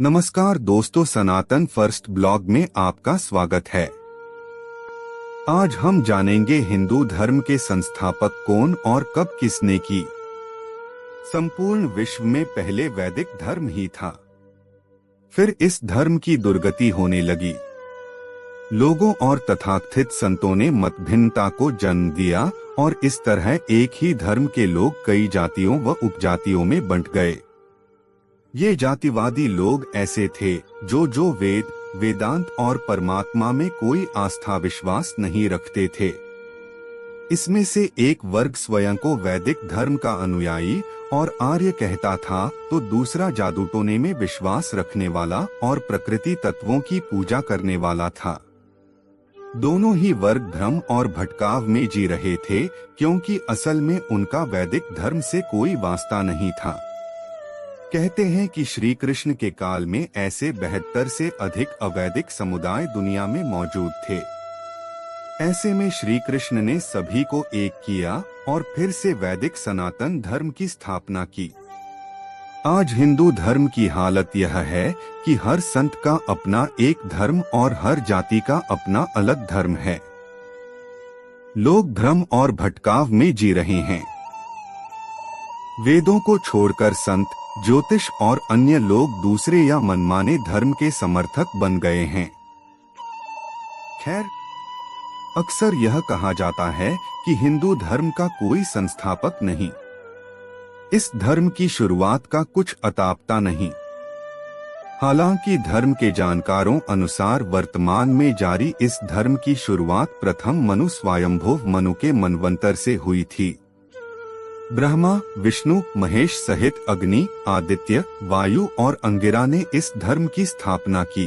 नमस्कार दोस्तों, सनातन first blog में आपका स्वागत है। आज हम जानेंगे हिंदू धर्म के संस्थापक कौन और कब किसने की। संपूर्ण विश्व में पहले वैदिक धर्म ही था, फिर इस धर्म की दुर्गति होने लगी। लोगों और तथाकथित संतों ने मतभिन्नता को जन्म दिया और इस तरह एक ही धर्म के लोग कई जातियों व उपजातियों में बंट गए। ये जातिवादी लोग ऐसे थे जो वेद, वेदांत और परमात्मा में कोई आस्था विश्वास नहीं रखते थे। इसमें से एक वर्ग स्वयं को वैदिक धर्म का अनुयायी और आर्य कहता था, तो दूसरा जादू टोने में विश्वास रखने वाला और प्रकृति तत्वों की पूजा करने वाला था। दोनों ही वर्ग भ्रम और भटकाव में जी रहे थे, क्योंकि असल में उनका वैदिक धर्म से कोई वास्ता नहीं था। कहते हैं कि श्री कृष्ण के काल में ऐसे 72 से अधिक अवैदिक समुदाय दुनिया में मौजूद थे। ऐसे में श्री कृष्ण ने सभी को एक किया और फिर से वैदिक सनातन धर्म की स्थापना की। आज हिंदू धर्म की हालत यह है कि हर संत का अपना एक धर्म और हर जाति का अपना अलग धर्म है। लोग भ्रम और भटकाव में जी रहे हैं। वेदों को छोड़कर संत, ज्योतिष और अन्य लोग दूसरे या मनमाने धर्म के समर्थक बन गए हैं। खैर, अक्सर यह कहा जाता है कि हिंदू धर्म का कोई संस्थापक नहीं। इस धर्म की शुरुआत का कुछ अता पता नहीं। हालांकि धर्म के जानकारों अनुसार वर्तमान में जारी इस धर्म की शुरुआत प्रथम मनु स्वयंभुव मनु के मनवंतर से हुई थी। ब्रह्मा, विष्णु, महेश सहित अग्नि, आदित्य, वायु और अंगिरा ने इस धर्म की स्थापना की।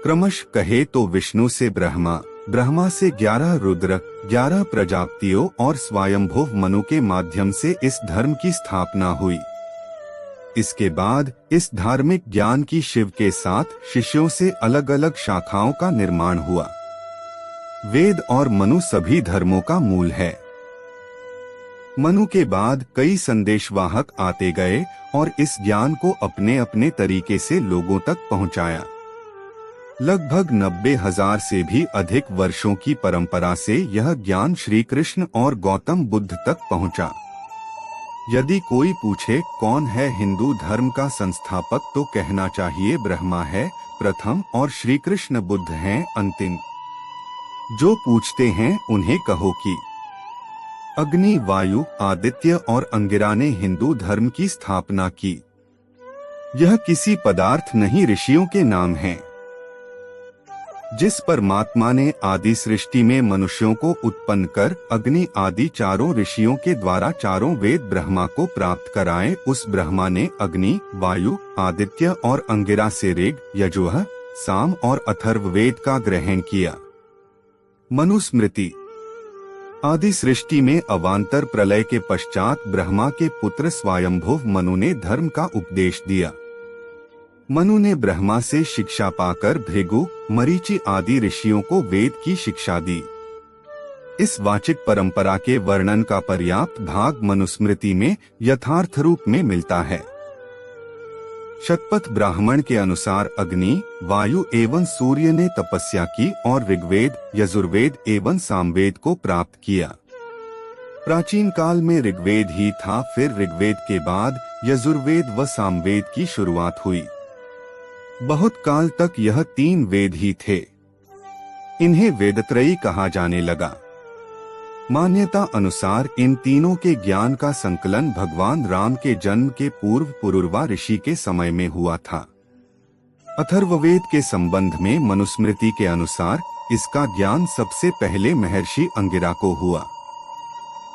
क्रमश कहे तो विष्णु से ब्रह्मा, ब्रह्मा से 11 रुद्र, 11 प्रजापतियों और स्वयंभुव मनु के माध्यम से इस धर्म की स्थापना हुई। इसके बाद इस धार्मिक ज्ञान की शिव के साथ शिष्यों से अलग अलग शाखाओं का निर्माण हुआ। वेद और मनु सभी धर्मों का मूल है। मनु के बाद कई संदेशवाहक आते गए और इस ज्ञान को अपने अपने तरीके से लोगों तक पहुंचाया। लगभग 90,000 से भी अधिक वर्षों की परंपरा से यह ज्ञान श्री कृष्ण और गौतम बुद्ध तक पहुंचा। यदि कोई पूछे कौन है हिंदू धर्म का संस्थापक, तो कहना चाहिए ब्रह्मा है प्रथम और श्री कृष्ण बुद्ध हैं अंतिम। जो पूछते हैं उन्हें कहो कि अग्नि, वायु, आदित्य और अंगिरा ने हिंदू धर्म की स्थापना की। यह किसी पदार्थ नहीं, ऋषियों के नाम हैं। जिस परमात्मा ने आदि सृष्टि में मनुष्यों को उत्पन्न कर अग्नि आदि चारों ऋषियों के द्वारा चारों वेद ब्रह्मा को प्राप्त कराए, उस ब्रह्मा ने अग्नि, वायु, आदित्य और अंगिरा से ऋग, यजुः, साम और अथर्ववेद का ग्रहण किया। मनुस्मृति। आदि सृष्टि में अवांतर प्रलय के पश्चात ब्रह्मा के पुत्र स्वयंभुव मनु ने धर्म का उपदेश दिया। मनु ने ब्रह्मा से शिक्षा पाकर भृगु, मरीचि आदि ऋषियों को वेद की शिक्षा दी। इस वाचिक परंपरा के वर्णन का पर्याप्त भाग मनुस्मृति में यथार्थ रूप में मिलता है। शतपथ ब्राह्मण के अनुसार अग्नि, वायु एवं सूर्य ने तपस्या की और ऋग्वेद, यजुर्वेद एवं सामवेद को प्राप्त किया। प्राचीन काल में ऋग्वेद ही था, फिर ऋग्वेद के बाद यजुर्वेद व सामवेद की शुरुआत हुई। बहुत काल तक यह 3 वेद ही थे। इन्हें वेदत्रयी कहा जाने लगा। मान्यता अनुसार इन तीनों के ज्ञान का संकलन भगवान राम के जन्म के पूर्व पुरुरवा ऋषि के समय में हुआ था। अथर्ववेद के संबंध में मनुस्मृति के अनुसार इसका ज्ञान सबसे पहले महर्षि अंगिरा को हुआ।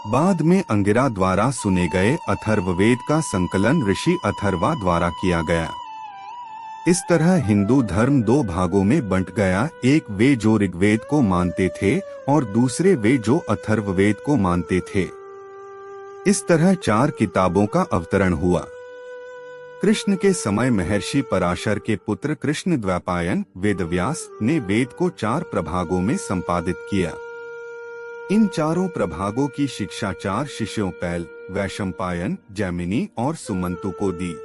बाद में अंगिरा द्वारा सुने गए अथर्ववेद का संकलन ऋषि अथर्वा द्वारा किया गया। इस तरह हिंदू धर्म 2 भागों में बंट गया, एक वे जो ऋग्वेद को मानते थे और दूसरे वे जो अथर्ववेद को मानते थे। इस तरह 4 किताबों का अवतरण हुआ। कृष्ण के समय महर्षि पराशर के पुत्र कृष्ण द्वैपायन वेदव्यास ने वेद को 4 प्रभागों में संपादित किया। इन चारों प्रभागों की शिक्षा 4 शिष्यों पैल, वैशंपायन, जैमिनी और सुमंतु को दी।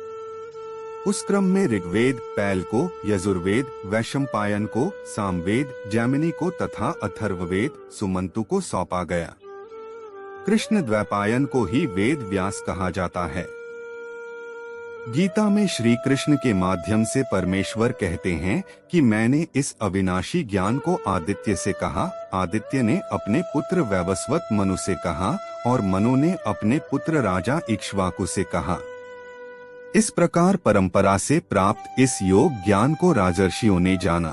उस क्रम में ऋग्वेद पैल को, यजुर्वेद वैशंपायन को, सामवेद जैमिनी को तथा अथर्ववेद सुमंतु को सौंपा गया। कृष्ण द्वैपायन को ही वेद व्यास कहा जाता है। गीता में श्री कृष्ण के माध्यम से परमेश्वर कहते हैं कि मैंने इस अविनाशी ज्ञान को आदित्य से कहा, आदित्य ने अपने पुत्र वैवस्वत मनु से कहा और मनु ने अपने पुत्र राजा इक्ष्वाकु से कहा। इस प्रकार परंपरा से प्राप्त इस योग ज्ञान को राजर्षियों ने जाना।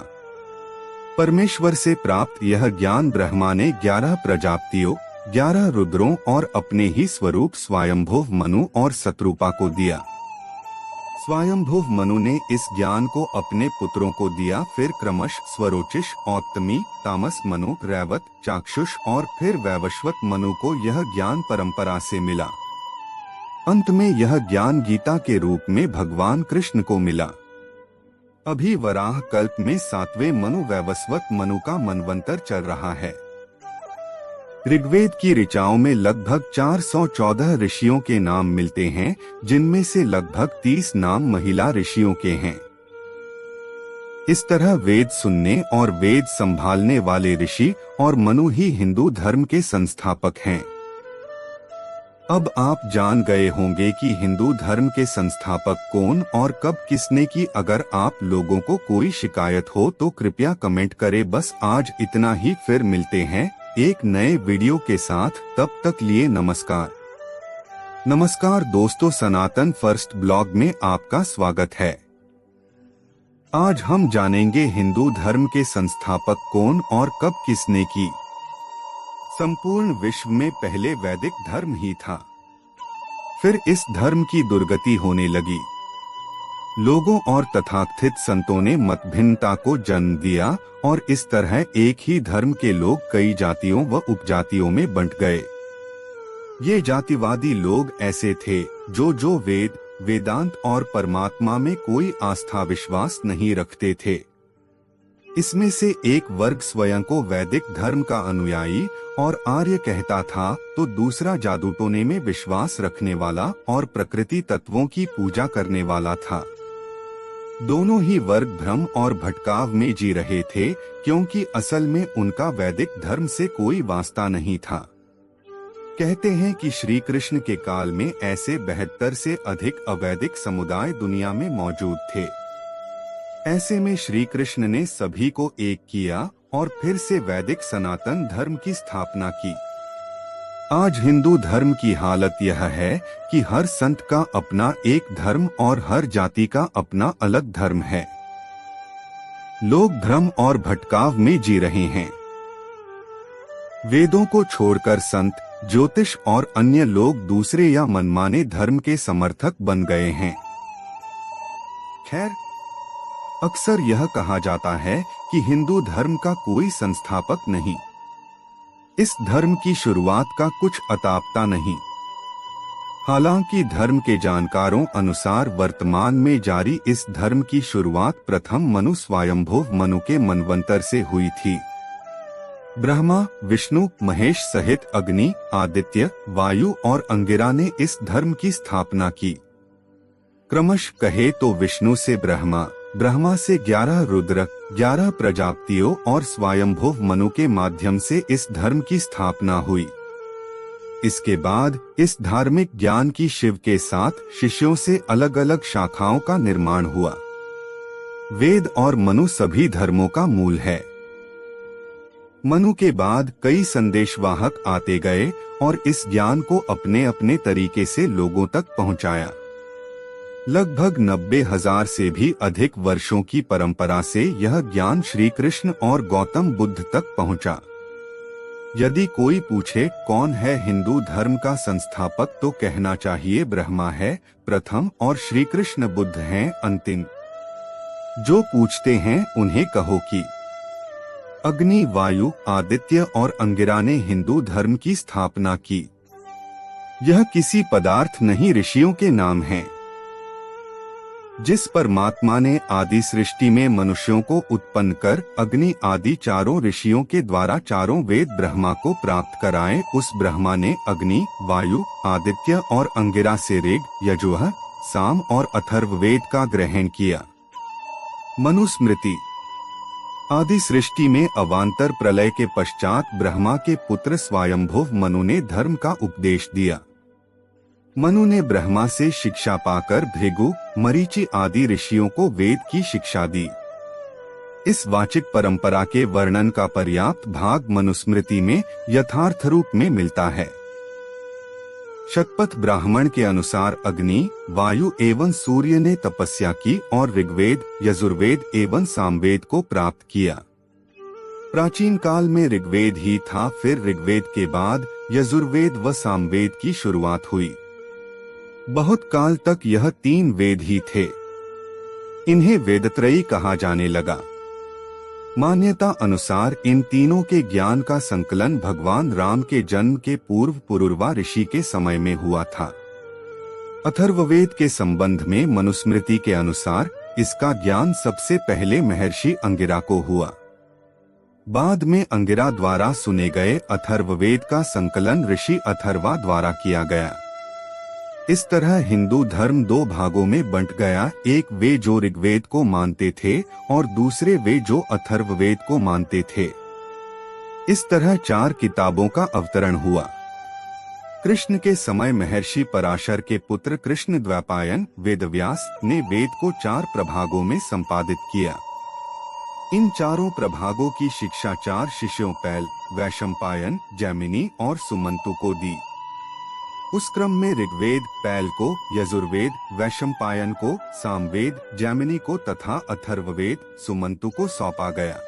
परमेश्वर से प्राप्त यह ज्ञान ब्रह्मा ने 11 प्रजापतियों, 11 रुद्रों और अपने ही स्वरूप स्वयंभुव मनु और शत्रुपा को दिया। स्वयंभुव मनु ने इस ज्ञान को अपने पुत्रों को दिया, फिर क्रमश स्वरोचिष, औत्तमी, तामस मनु, रैवत, चाक्षुष और फिर वैवस्वत मनु को यह ज्ञान परंपरा से मिला। अंत में यह ज्ञान गीता के रूप में भगवान कृष्ण को मिला। अभी वराह कल्प में 7वें मनु वैवस्वत मनु का मनवंतर चल रहा है। ऋग्वेद की ऋचाओं में लगभग 414 ऋषियों के नाम मिलते हैं, जिनमें से लगभग 30 नाम महिला ऋषियों के हैं। इस तरह वेद सुनने और वेद संभालने वाले ऋषि और मनु ही हिंदू धर्म के संस्थापक हैं। अब आप जान गए होंगे कि हिंदू धर्म के संस्थापक कौन और कब किसने की। अगर आप लोगों को कोई शिकायत हो तो कृपया कमेंट करें। बस आज इतना ही, फिर मिलते हैं एक नए वीडियो के साथ। तब तक लिए नमस्कार। नमस्कार दोस्तों, सनातन फर्स्ट ब्लॉग में आपका स्वागत है। आज हम जानेंगे हिंदू धर्म के संस्थापक कौन और कब किसने की। संपूर्ण विश्व में पहले वैदिक धर्म ही था, फिर इस धर्म की दुर्गति होने लगी। लोगों और तथाकथित संतों ने मतभिन्नता को जन्म दिया और इस तरह एक ही धर्म के लोग कई जातियों व उपजातियों में बंट गए। ये जातिवादी लोग ऐसे थे जो वेद, वेदांत और परमात्मा में कोई आस्था विश्वास नहीं रखते थे। इसमें से एक वर्ग स्वयं को वैदिक धर्म का अनुयायी और आर्य कहता था, तो दूसरा जादू टोने में विश्वास रखने वाला और प्रकृति तत्वों की पूजा करने वाला था। दोनों ही वर्ग भ्रम और भटकाव में जी रहे थे, क्योंकि असल में उनका वैदिक धर्म से कोई वास्ता नहीं था। कहते हैं कि श्री कृष्ण के काल में ऐसे 72 से अधिक अवैदिक समुदाय दुनिया में मौजूद थे। ऐसे में श्री कृष्ण ने सभी को एक किया और फिर से वैदिक सनातन धर्म की स्थापना की। आज हिंदू धर्म की हालत यह है कि हर संत का अपना एक धर्म और हर जाति का अपना अलग धर्म है। लोग भ्रम और भटकाव में जी रहे हैं। वेदों को छोड़कर संत, ज्योतिष और अन्य लोग दूसरे या मनमाने धर्म के समर्थक बन गए हैं। खैर, अक्सर यह कहा जाता है कि हिंदू धर्म का कोई संस्थापक नहीं। इस धर्म की शुरुआत का कुछ अतापता नहीं। हालांकि धर्म के जानकारों अनुसार वर्तमान में जारी इस धर्म की शुरुआत प्रथम मनु स्वयंभुव मनु के मनवंतर से हुई थी। ब्रह्मा, विष्णु, महेश सहित अग्नि, आदित्य, वायु और अंगिरा ने इस धर्म की स्थापना की। क्रमश कहे तो विष्णु से ब्रह्मा, ब्रह्मा से 11 रुद्र, 11 प्रजापतियों और स्वयंभुव मनु के माध्यम से इस धर्म की स्थापना हुई। इसके बाद इस धार्मिक ज्ञान की शिव के साथ शिष्यों से अलग अलग शाखाओं का निर्माण हुआ। वेद और मनु सभी धर्मों का मूल है। मनु के बाद कई संदेशवाहक आते गए और इस ज्ञान को अपने अपने तरीके से लोगों तक पहुंचाया। लगभग 90,000 से भी अधिक वर्षों की परंपरा से यह ज्ञान श्री कृष्ण और गौतम बुद्ध तक पहुंचा। यदि कोई पूछे कौन है हिंदू धर्म का संस्थापक, तो कहना चाहिए ब्रह्मा है प्रथम और श्री कृष्ण बुद्ध हैं अंतिम। जो पूछते हैं उन्हें कहो कि अग्नि, वायु, आदित्य और अंगिरा ने हिंदू धर्म की स्थापना की। यह किसी पदार्थ नहीं, ऋषियों के नाम हैं। जिस परमात्मा ने आदि सृष्टि में मनुष्यों को उत्पन्न कर अग्नि आदि चारों ऋषियों के द्वारा चारों वेद ब्रह्मा को प्राप्त कराए, उस ब्रह्मा ने अग्नि, वायु, आदित्य और अंगिरा से ऋग, यजुः, साम और अथर्ववेद का ग्रहण किया। मनुस्मृति। आदि सृष्टि में अवांतर प्रलय के पश्चात ब्रह्मा के पुत्र स्वयंभुव मनु ने धर्म का उपदेश दिया। मनु ने ब्रह्मा से शिक्षा पाकर भृगु, मरीचि आदि ऋषियों को वेद की शिक्षा दी। इस वाचिक परंपरा के वर्णन का पर्याप्त भाग मनुस्मृति में यथार्थ रूप में मिलता है। शतपथ ब्राह्मण के अनुसार अग्नि, वायु एवं सूर्य ने तपस्या की और ऋग्वेद, यजुर्वेद एवं सामवेद को प्राप्त किया। प्राचीन काल में ऋग्वेद ही था, फिर ऋग्वेद के बाद यजुर्वेद व सामवेद की शुरुआत हुई। बहुत काल तक यह 3 वेद ही थे। इन्हें वेदत्रयी कहा जाने लगा। मान्यता अनुसार इन तीनों के ज्ञान का संकलन भगवान राम के जन्म के पूर्व पुरुरवा ऋषि के समय में हुआ था। अथर्ववेद के संबंध में मनुस्मृति के अनुसार इसका ज्ञान सबसे पहले महर्षि अंगिरा को हुआ। बाद में अंगिरा द्वारा सुने गए अथर्ववेद का संकलन ऋषि अथर्वा द्वारा किया गया। इस तरह हिंदू धर्म 2 भागों में बंट गया, एक वे जो ऋग्वेद को मानते थे और दूसरे वे जो अथर्ववेद को मानते थे। इस तरह 4 किताबों का अवतरण हुआ। कृष्ण के समय महर्षि पराशर के पुत्र कृष्ण द्वैपायन वेदव्यास ने वेद को 4 प्रभागों में संपादित किया। इन चारों प्रभागों की शिक्षा 4 शिष्यों पैल, वैशंपायन, जैमिनी और सुमंतु को दी। उस क्रम में ऋग्वेद पैल को, यजुर्वेद वैशंपायन को, सामवेद जैमिनी को तथा अथर्ववेद सुमंतु को सौंपा गया।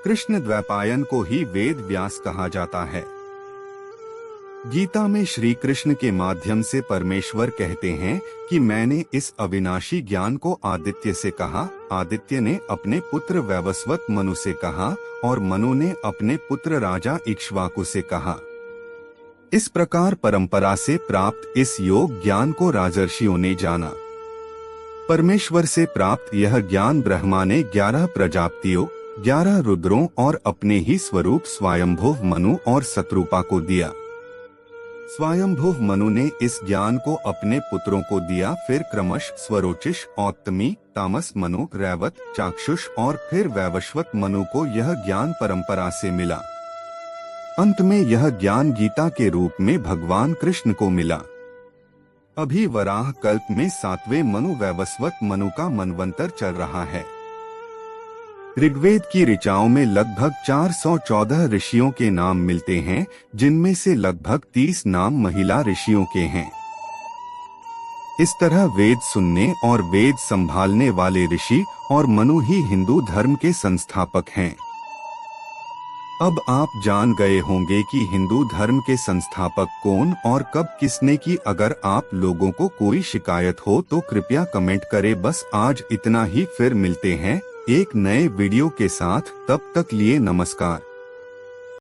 कृष्ण द्वैपायन को ही वेद व्यास कहा जाता है। गीता में श्री कृष्ण के माध्यम से परमेश्वर कहते हैं कि मैंने इस अविनाशी ज्ञान को आदित्य से कहा, आदित्य ने अपने पुत्र वैवस्वत मनु से कहा और मनु ने अपने पुत्र राजा इक्ष्वाकु से कहा। इस प्रकार परंपरा से प्राप्त इस योग ज्ञान को राजर्षियों ने जाना। परमेश्वर से प्राप्त यह ज्ञान ब्रह्मा ने 11 प्रजापतियों, 11 रुद्रों और अपने ही स्वरूप स्वयंभुव मनु और शत्रुपा को दिया। स्वयंभुव मनु ने इस ज्ञान को अपने पुत्रों को दिया, फिर क्रमश स्वरोचिष, औत्तमी, तामस मनु, रैवत, चाक्षुष और फिर वैवस्वत मनु को यह ज्ञान परंपरा से मिला। अंत में यह ज्ञान गीता के रूप में भगवान कृष्ण को मिला। अभी वराह कल्प में 7वें मनु वैवस्वत मनु का मनवंतर चल रहा है। ऋग्वेद की ऋचाओं में लगभग 414 ऋषियों के नाम मिलते हैं, जिनमें से लगभग 30 नाम महिला ऋषियों के हैं। इस तरह वेद सुनने और वेद संभालने वाले ऋषि और मनु ही हिंदू धर्म के संस्थापक हैं। अब आप जान गए होंगे कि हिंदू धर्म के संस्थापक कौन और कब किसने की। अगर आप लोगों को कोई शिकायत हो तो कृपया कमेंट करें। बस आज इतना ही, फिर मिलते हैं एक नए वीडियो के साथ। तब तक लिए नमस्कार।